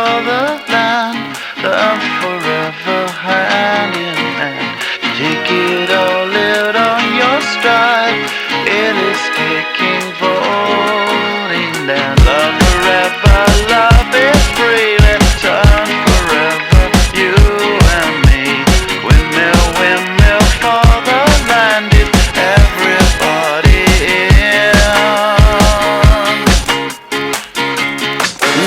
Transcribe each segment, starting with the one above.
for the land, love forever hand in hand. Take it all out on your stride, it is taking voting down. Love forever, love is free, let's turn forever, you and me. Windmill, windmill for the land, is everybody in?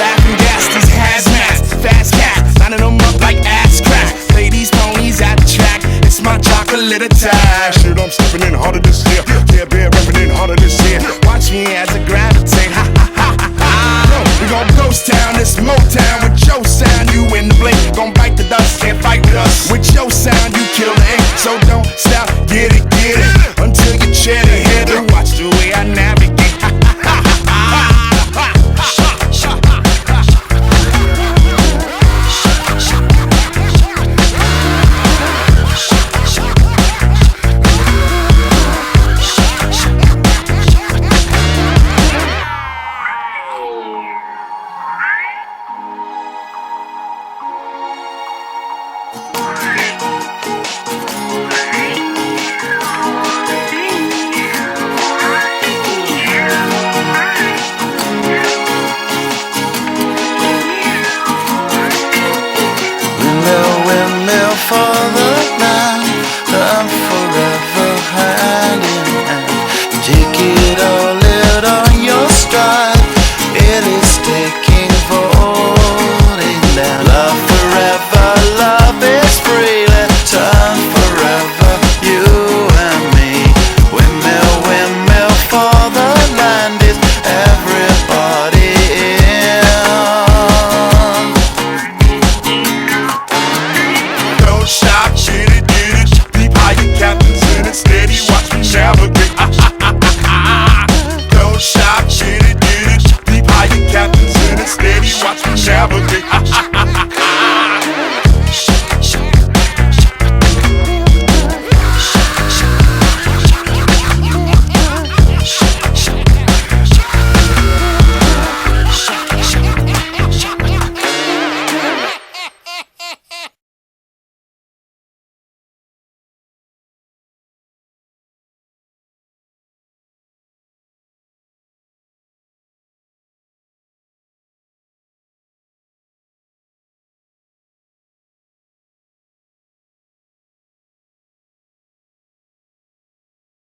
Laughing gas, these hazmats, fast cats, lining them up like ass crack. Play these ponies at the track, it's my chocolate attack. Shit, I'm stepping in harder this year. Yeah, bear repping in harder this year. Watch me as I gravitate, ha ha ha ha ha. We gon' ghost town, this Motown with your sound. You in the blink, gon' bite the dust, can't fight with us. With your sound, you kill the ink, so don't stop, get it, until you chat ahead and watch the way I navigate. Windmill for the land, love forever hand in hand. Take it all out on your stride, it is taking voting down. Love forever.